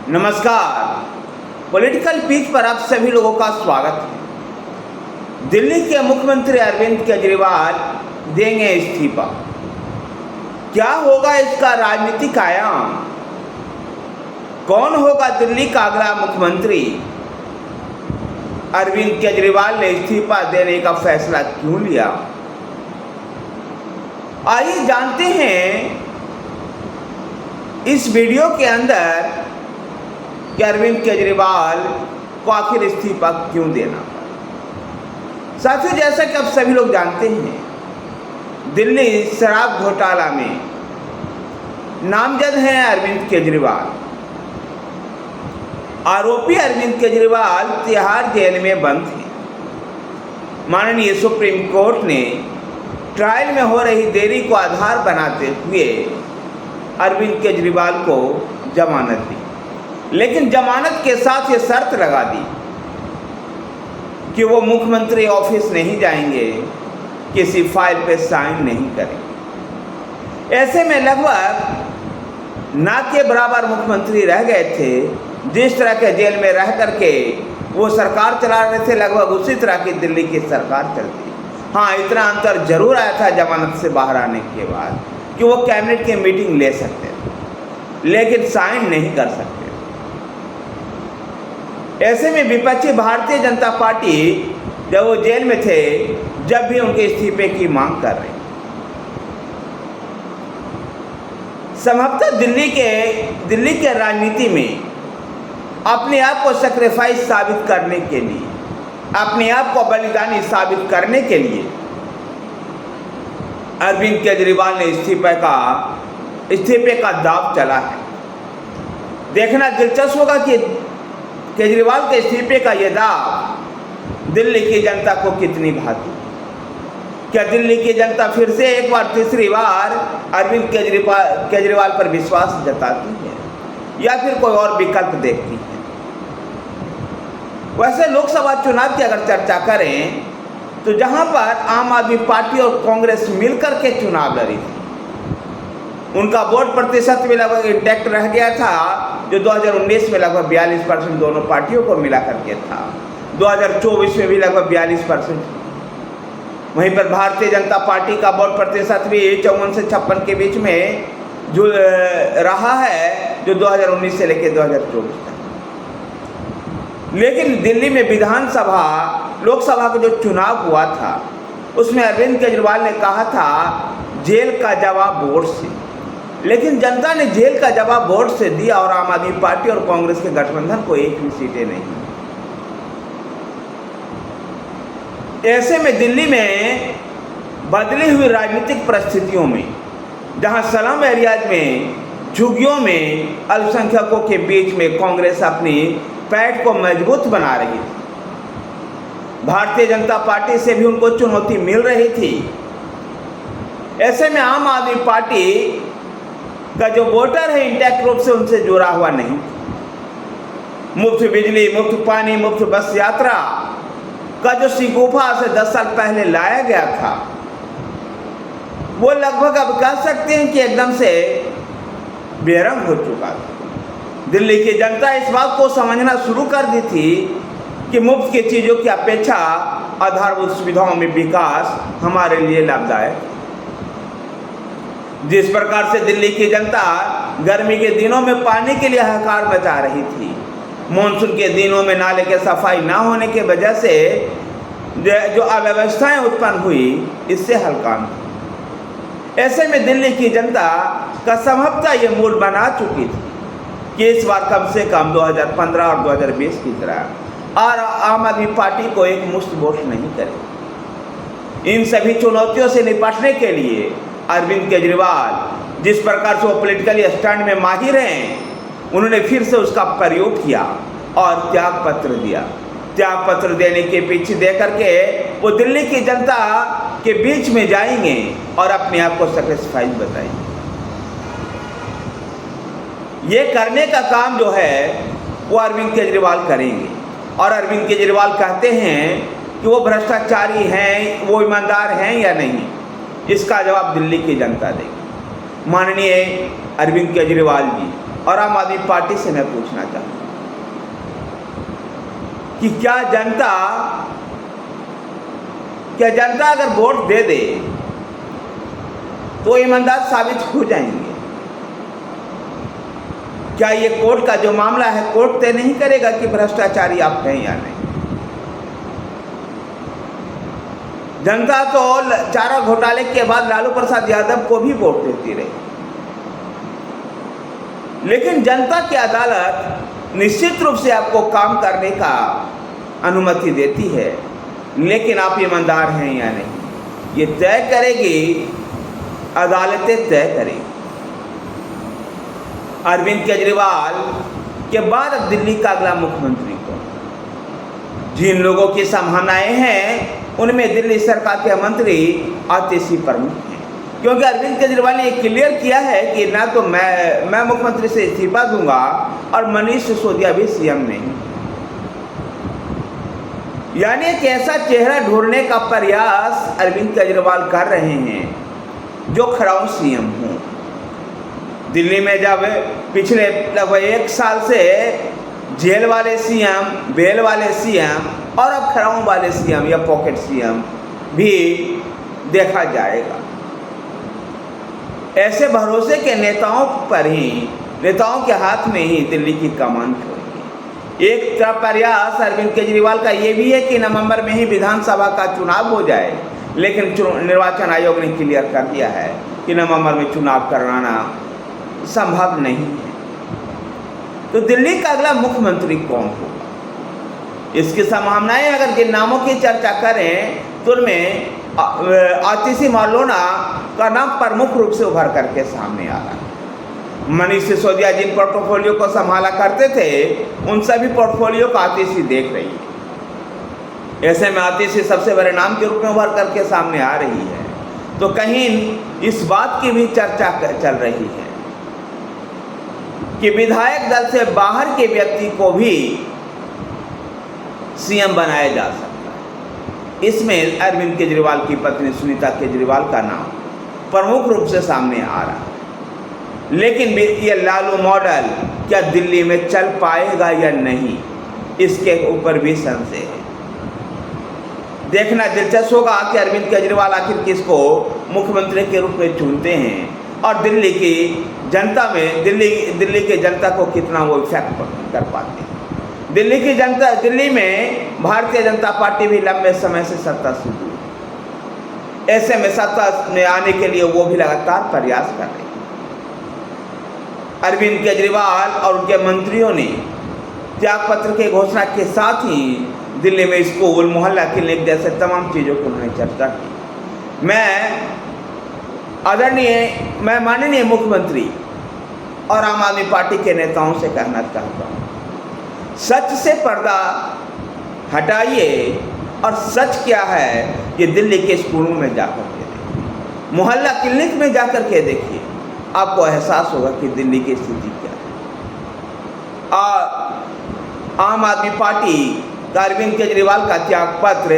नमस्कार। Political peach पर आप सभी लोगों का स्वागत है। दिल्ली के मुख्यमंत्री अरविंद केजरीवाल देंगे इस्तीफा। क्या होगा इसका राजनीतिक आयाम? कौन होगा दिल्ली का अगला मुख्यमंत्री? अरविंद केजरीवाल ने इस्तीफा देने का फैसला क्यों लिया? आइए जानते हैं इस वीडियो के अंदर कि अरविंद केजरीवाल को आखिर इस्तीफा क्यों देना। साथियों, जैसा कि आप सभी लोग जानते हैं, दिल्ली शराब घोटाला में नामजद हैं अरविंद केजरीवाल। आरोपी अरविंद केजरीवाल तिहाड़ जेल में बंद थे। माननीय सुप्रीम कोर्ट ने ट्रायल में हो रही देरी को आधार बनाते हुए अरविंद केजरीवाल को जमानत दी, लेकिन जमानत के साथ ये शर्त लगा दी कि वो मुख्यमंत्री ऑफिस नहीं जाएंगे, किसी फाइल पे साइन नहीं करेंगे। ऐसे में लगभग ना के बराबर मुख्यमंत्री रह गए थे। जिस तरह के जेल में रह करके वो सरकार चला रहे थे, लगभग उसी तरह की दिल्ली की सरकार चलती। हाँ, इतना अंतर जरूर आया था जमानत से बाहर आने के बाद कि वो कैबिनेट की मीटिंग ले सकते थे, लेकिन साइन नहीं कर सकते। ऐसे में विपक्षी भारतीय जनता पार्टी जब वो जेल में थे, जब भी उनके इस्तीफे की मांग कर रही। संभवतः दिल्ली के राजनीति में अपने आप को सैक्रिफाइस साबित करने के लिए, अपने आप को बलिदानी साबित करने के लिए अरविंद केजरीवाल ने इस्तीफे का दाव चला है। देखना दिलचस्प होगा कि केजरीवाल के इस्तीफे का यह दाव दिल्ली की जनता को कितनी भाती। क्या दिल्ली की जनता फिर से एक बार, तीसरी बार अरविंद केजरीवाल पर विश्वास जताती है या फिर कोई और विकल्प देखती है? वैसे लोकसभा चुनाव की अगर चर्चा करें तो जहां पर आम आदमी पार्टी और कांग्रेस मिलकर के चुनाव लड़ी थी, उनका वोट प्रतिशत भी लगभग इंटैक्ट रह गया था, जो 2019 में लगभग 42% दोनों पार्टियों को मिला करके था। 2024 में भी लगभग 42%। वहीं पर भारतीय जनता पार्टी का वोट प्रतिशत भी 54 से 56 के बीच में जो रहा है, जो 2019 से लेकर 2024 तक। लेकिन दिल्ली में लोकसभा का जो चुनाव हुआ था, उसमें अरविंद केजरीवाल ने कहा था जेल का जवाब वोट से, लेकिन जनता ने जेल का जवाब वोट से दिया और आम आदमी पार्टी और कांग्रेस के गठबंधन को एक भी सीटें नहीं। ऐसे में दिल्ली में बदली हुई राजनीतिक परिस्थितियों में, जहां स्लम एरियाज में, झुग्गियों में अल्पसंख्यकों के बीच में कांग्रेस अपनी पैठ को मजबूत बना रही थी, भारतीय जनता पार्टी से भी उनको चुनौती मिल रही थी। ऐसे में आम आदमी पार्टी का जो वोटर है इंटैक्ट रूप से उनसे जुड़ा हुआ नहीं। मुफ्त बिजली, मुफ्त पानी, मुफ्त बस यात्रा का जो शिगुफा से 10 साल पहले लाया गया था, वो लगभग अब कह सकते हैं कि एकदम से बेरंग हो चुका था। दिल्ली की जनता इस बात को समझना शुरू कर दी थी कि मुफ्त की चीज़ों की अपेक्षा आधारभूत सुविधाओं में विकास हमारे लिए लाभदायक। जिस प्रकार से दिल्ली की जनता गर्मी के दिनों में पानी के लिए हाहाकार मचा रही थी, मानसून के दिनों में नाले के सफाई ना होने की वजह से जो अव्यवस्थाएं उत्पन्न हुई, इससे हल्का। ऐसे में दिल्ली की जनता का संभवतः ये मूड बना चुकी थी कि इस बार कम से कम 2015 और 2020 की तरह और आम आदमी पार्टी को एक मुश्त वोट नहीं करे। इन सभी चुनौतियों से निपटने के लिए अरविंद केजरीवाल जिस प्रकार से वो पॉलिटिकली स्टैंड में माहिर हैं, उन्होंने फिर से उसका प्रयोग किया और त्याग पत्र दिया। त्याग पत्र देने के पीछे दे करके वो दिल्ली की जनता के बीच में जाएंगे और अपने आप को सैटिस्फाइड बताएंगे। ये करने का काम जो है वो अरविंद केजरीवाल करेंगे। और अरविंद केजरीवाल कहते हैं कि वो भ्रष्टाचारी हैं, वो ईमानदार हैं या नहीं, इसका जवाब दिल्ली की जनता देगी। माननीय अरविंद केजरीवाल जी और आम आदमी पार्टी से मैं पूछना चाहूँगा कि क्या जनता अगर वोट दे दे तो ईमानदार साबित हो जाएंगे? क्या ये कोर्ट का जो मामला है, कोर्ट तय नहीं करेगा कि भ्रष्टाचारी आप हैं या नहीं? जनता तो चारा घोटाले के बाद लालू प्रसाद यादव को भी वोट देती रही, लेकिन जनता की अदालत निश्चित रूप से आपको काम करने का अनुमति देती है, लेकिन आप ईमानदार हैं या नहीं ये तय करेगी, अदालतें तय करेगी। अरविंद केजरीवाल के बाद अब दिल्ली का अगला मुख्यमंत्री कौन? जिन लोगों की संभावनाएं हैं उनमें दिल्ली सरकार के मंत्री आतिशी प्रमुख हैं, क्योंकि अरविंद केजरीवाल ने क्लियर किया है कि ना तो मैं मुख्यमंत्री से इस्तीफा दूंगा और मनीष सिसोदिया भी सीएम नहीं। यानी एक ऐसा चेहरा ढूंढने का प्रयास अरविंद केजरीवाल कर रहे हैं जो खड़ाऊ सीएम हो। दिल्ली में जब पिछले लगभग 1 साल से जेल वाले सीएम, बेल वाले सीएम और अब खड़ाऊ वाले सीएम या पॉकेट सीएम भी देखा जाएगा, ऐसे भरोसे के नेताओं पर ही, नेताओं के हाथ में ही दिल्ली की कमान छोड़ेगी। एक तरफ प्रयास अरविंद केजरीवाल का ये भी है कि नवंबर में ही विधानसभा का चुनाव हो जाए, लेकिन निर्वाचन आयोग ने क्लियर कर दिया है कि नवंबर में चुनाव कराना संभव नहीं है। तो दिल्ली का अगला मुख्यमंत्री कौन होगा? इसकी संभावनाएं अगर जिन नामों की चर्चा करें तो उनमें आतिशी मार्लोना का नाम प्रमुख रूप से उभर करके सामने आ रहा है। मनीष सिसोदिया जिन पोर्टफोलियो को संभाला करते थे उन सभी पोर्टफोलियो को आतिशी देख रही है। ऐसे में आतिशी सबसे बड़े नाम के रूप में उभर करके सामने आ रही है। तो कहीं इस बात की भी चर्चा चल रही है कि विधायक दल से बाहर के व्यक्ति को भी सीएम बनाया जा सकता है। इसमें अरविंद केजरीवाल की पत्नी सुनीता केजरीवाल का नाम प्रमुख रूप से सामने आ रहा है। लेकिन ये लालू मॉडल क्या दिल्ली में चल पाएगा या नहीं, इसके ऊपर भी संशय है। देखना दिलचस्प होगा कि अरविंद केजरीवाल आखिर किसको मुख्यमंत्री के रूप में चुनते हैं और दिल्ली की जनता में दिल्ली की जनता को कितना वो इफेक्ट कर पाते हैं। दिल्ली में भारतीय जनता पार्टी भी लंबे समय से सत्ता से दूर, ऐसे में सत्ता में आने के लिए वो भी लगातार प्रयास कर रहे हैं। अरविंद केजरीवाल और उनके मंत्रियों ने त्यागपत्र की घोषणा के साथ ही दिल्ली में स्कूल, मोहल्ला क्लिनिक जैसे तमाम चीज़ों की उन्होंने चर्चा की। मैं माननीय मुख्यमंत्री और आम आदमी पार्टी के नेताओं से कहना चाहता हूँ, सच से पर्दा हटाइए और सच क्या है ये दिल्ली के स्कूलों में जाकर के देखिए, मोहल्ला क्लिनिक में जाकर के देखिए, आपको एहसास होगा कि दिल्ली की स्थिति क्या है। आम आदमी पार्टी का अरविंद केजरीवाल का त्यागपत्र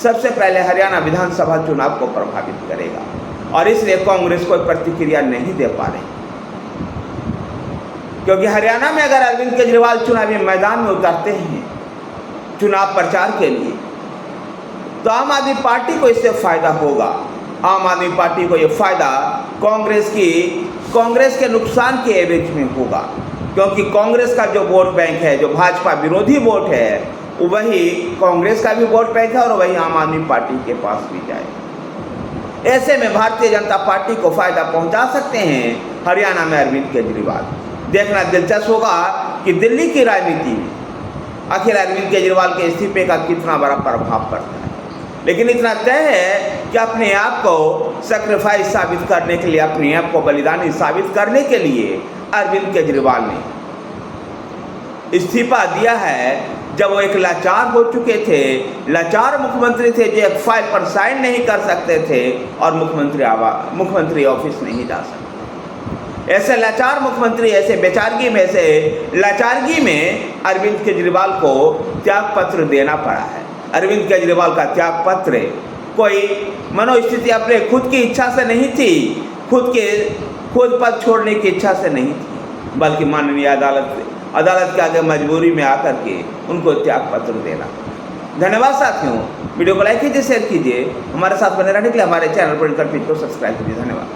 सबसे पहले हरियाणा विधानसभा चुनाव को प्रभावित करेगा और इसलिए कांग्रेस कोई प्रतिक्रिया नहीं दे पा रही, क्योंकि हरियाणा में अगर अरविंद केजरीवाल चुनावी मैदान में उतरते हैं चुनाव प्रचार के लिए तो आम आदमी पार्टी को इससे फायदा होगा। आम आदमी पार्टी को ये फायदा कांग्रेस के नुकसान के एवज में होगा, क्योंकि कांग्रेस का जो वोट बैंक है, जो भाजपा विरोधी वोट है, वही कांग्रेस का भी वोट बैंक है और वही आम आदमी पार्टी के पास भी जाए। ऐसे में भारतीय जनता पार्टी को फायदा पहुंचा सकते हैं हरियाणा में अरविंद केजरीवाल। देखना दिलचस्प होगा कि दिल्ली की राजनीति में आखिर अरविंद केजरीवाल के इस्तीफे का कितना बड़ा प्रभाव पड़ता है। लेकिन इतना तय है कि अपने आप को सेक्रीफाइस साबित करने के लिए, अपने आप को बलिदानी साबित करने के लिए अरविंद केजरीवाल ने इस्तीफा दिया है। जब वो एक लाचार हो चुके थे, लाचार मुख्यमंत्री थे जो एक फाइल पर साइन नहीं कर सकते थे और मुख्यमंत्री ऑफिस नहीं जा सकते। ऐसे लाचार मुख्यमंत्री, ऐसे बेचारगी में से लाचारगी में अरविंद केजरीवाल को त्यागपत्र देना पड़ा है। अरविंद केजरीवाल का त्यागपत्र कोई मनोस्थिति अपने खुद की इच्छा से नहीं थी, खुद पद छोड़ने की इच्छा से नहीं थी, बल्कि माननीय अदालत के आगे मजबूरी में आकर के उनको त्याग पत्र देना। धन्यवाद साथियों, वीडियो को लाइक कीजिए, शेयर कीजिए, हमारे साथ बने रहने के लिए हमारे चैनल पर पेज को सब्सक्राइब कीजिए। धन्यवाद।